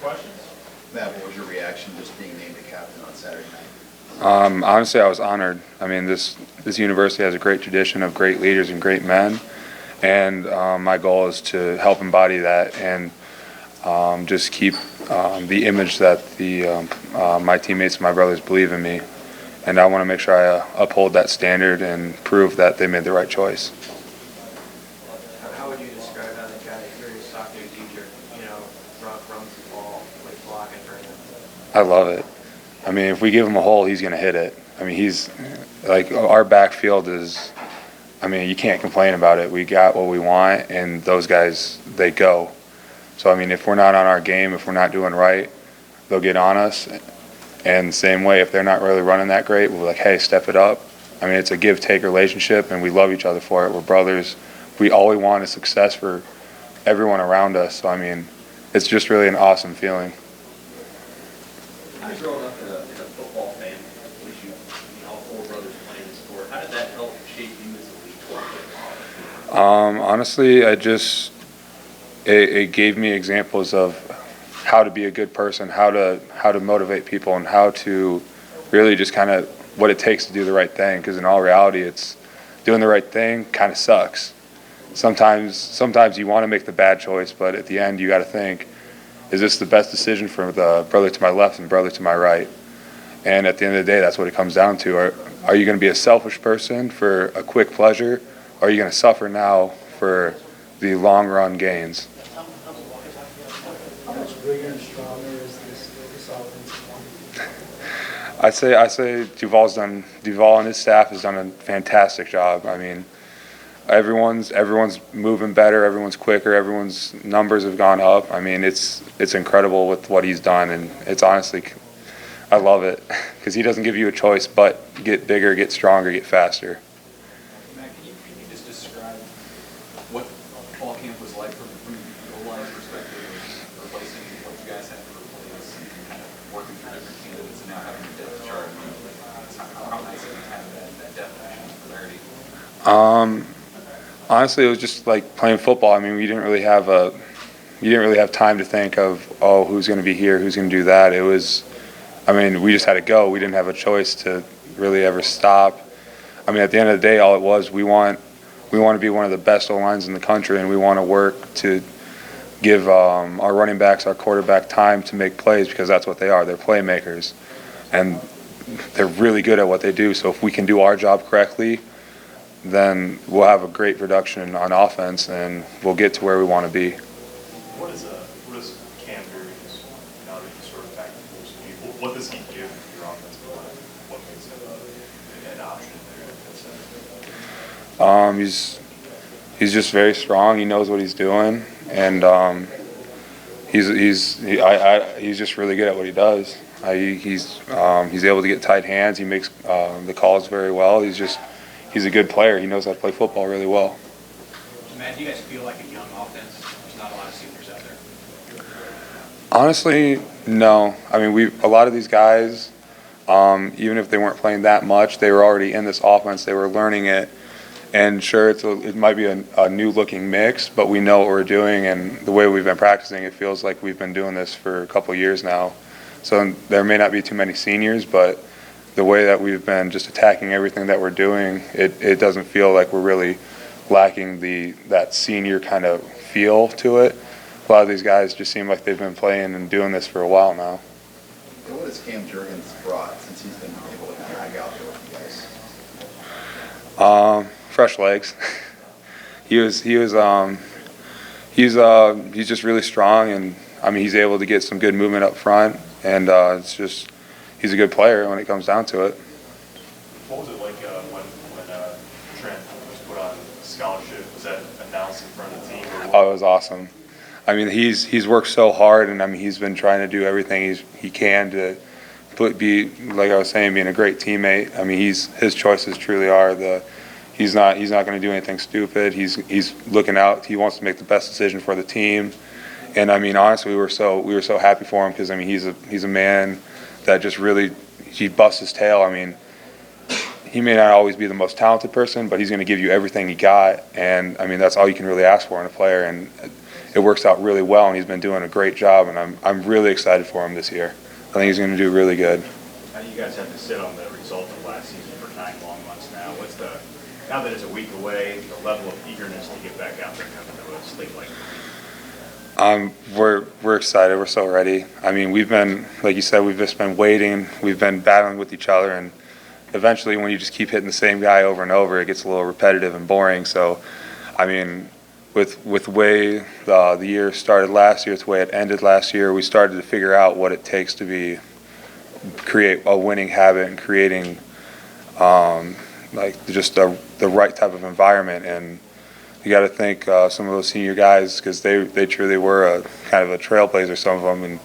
Questions? Matt, what was your reaction just being named a captain on Saturday night? Honestly, I was honored. I mean, this university has a great tradition of great leaders and great men, and my goal is to help embody that and just keep the image that my teammates and my brothers believe in me. And I want to make sure I uphold that standard and prove that they made the right choice. How would you describe how the guy, you're a soccer teacher, runs the ball, like blocking for him? I love it. I mean, if we give him a hole, he's going to hit it. I mean, he's like our backfield is. I mean, you can't complain about it. We got what we want, and those guys, they go. So I mean, if we're not on our game, if we're not doing right, they'll get on us. And same way, if they're not really running that great, we'll be like, hey, step it up. I mean, it's a give-take relationship, and we love each other for it. We're brothers. All we want is success for everyone around us. So I mean, it's just really an awesome feeling. How did growing up in a football family, which all four brothers playing the sport, how did that help shape you as a lead player? Honestly, it gave me examples of how to be a good person, how to motivate people, and how to really just kind of what it takes to do the right thing. Because in all reality, it's doing the right thing kind of sucks. Sometimes you want to make the bad choice, but at the end you got to think, is this the best decision for the brother to my left and brother to my right? And at the end of the day, that's what it comes down to. Are you going to be a selfish person for a quick pleasure, or are you going to suffer now for the long run gains? How much bigger and stronger is this offense? I say Duval and his staff has done a fantastic job. I mean, everyone's moving better, everyone's quicker, everyone's numbers have gone up. I mean, it's incredible with what he's done, and it's honestly, I love it because he doesn't give you a choice but get bigger, get stronger, get faster. Matt, can you just describe what fall camp was like from your life perspective, of replacing what you guys had to replace, and kind of working through different candidates and now having a depth chart? How nice is it to have that definition of clarity? Honestly, it was just like playing football. I mean, you didn't really have time to think of, oh, who's going to be here, who's going to do that. It was, I mean, we just had to go. We didn't have a choice to really ever stop. I mean, at the end of the day, all it was, we want to be one of the best O-lines in the country, and we want to work to give our running backs, our quarterback time to make plays, because that's what they are. They're playmakers, and they're really good at what they do. So if we can do our job correctly, then we'll have a great production on offense, and we'll get to where we want to be. What does Cam Jurgens, now that he's sort of back to full speed, what does he give your offensive line? What makes him an option there? He's just very strong. He knows what he's doing, and he's just really good at what he does. He's able to get tight hands. He makes the calls very well. He's a good player. He knows how to play football really well. Matt, do you guys feel like a young offense? There's not a lot of seniors out there. Honestly, no. I mean, a lot of these guys, even if they weren't playing that much, they were already in this offense. They were learning it. And sure, it might be a new-looking mix, but we know what we're doing, and the way we've been practicing, it feels like we've been doing this for a couple of years now. So there may not be too many seniors, but the way that we've been just attacking everything that we're doing, it doesn't feel like we're really lacking that senior kind of feel to it. A lot of these guys just seem like they've been playing and doing this for a while now. What has Cam Jurgens brought since he's been able to hang out there with you guys? Fresh legs. He's just really strong, and I mean, he's able to get some good movement up front, and he's a good player when it comes down to it. What was it like when Trent was put on scholarship? Was that announced in front of the team? Oh, it was awesome. I mean, he's worked so hard, and I mean, he's been trying to do everything he can to be, like I was saying, being a great teammate. I mean, his choices truly are he's not going to do anything stupid. He's looking out. He wants to make the best decision for the team. And I mean, honestly, we were so happy for him, because I mean, he's a man that just really, he busts his tail. I mean, he may not always be the most talented person, but he's going to give you everything he got. And I mean, that's all you can really ask for in a player. And it it works out really well, and he's been doing a great job, and I'm really excited for him this year. I think he's going to do really good. How do you guys have to sit on the result of last season for 9 long months now? Now that it's a week away, the level of eagerness to get back out there coming to a slate like this? We're excited. We're so ready. I mean, we've been, like you said, we've just been waiting. We've been battling with each other, and eventually, when you just keep hitting the same guy over and over, it gets a little repetitive and boring. So, I mean, with the way the year started last year, with the way it ended last year, we started to figure out what it takes to create a winning habit and creating like just the right type of environment. And you got to thank some of those senior guys, because they truly were a kind of a trailblazer, some of them,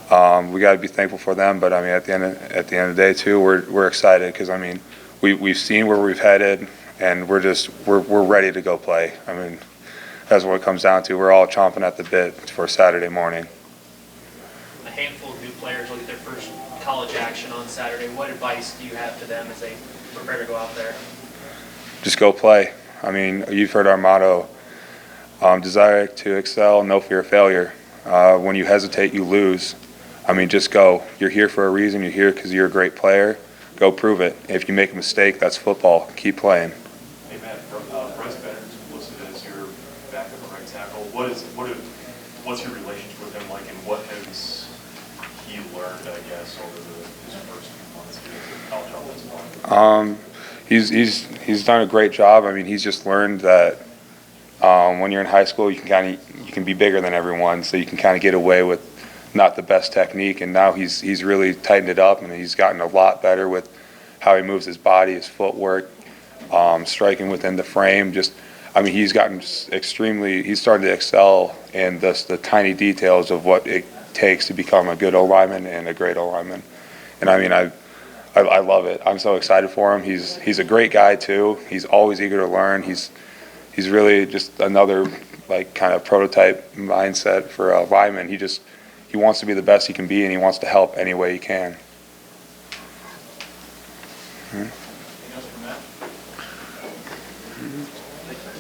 and we got to be thankful for them. But I mean, at the end of the day too, we're excited, because I mean, we've seen where we've headed, and we're ready to go play. I mean, that's what it comes down to. We're all chomping at the bit for Saturday morning. A handful of new players will get their first college action on Saturday. What advice do you have to them as they prepare to go out there? Just go play. I mean, you've heard our motto, desire to excel, no fear of failure. When you hesitate, you lose. I mean, just go. You're here for a reason. You're here because you're a great player. Go prove it. If you make a mistake, that's football. Keep playing. Hey, Matt, Bryce Bennett's listed as your backup right tackle. What's your relationship with him like, and what has he learned, I guess, over his first few months as a college offensive lineman? He's done a great job. I mean, he's just learned that when you're in high school, you can be bigger than everyone, so you can kind of get away with not the best technique. And now he's really tightened it up, and he's gotten a lot better with how he moves his body, his footwork, striking within the frame. I mean, he's gotten he's starting to excel in the tiny details of what it takes to become a good O-lineman and a great O-lineman. And I mean, I love it. I'm so excited for him. He's a great guy too. He's always eager to learn. He's really just another like kind of prototype mindset for a lineman. He wants to be the best he can be, and he wants to help any way he can.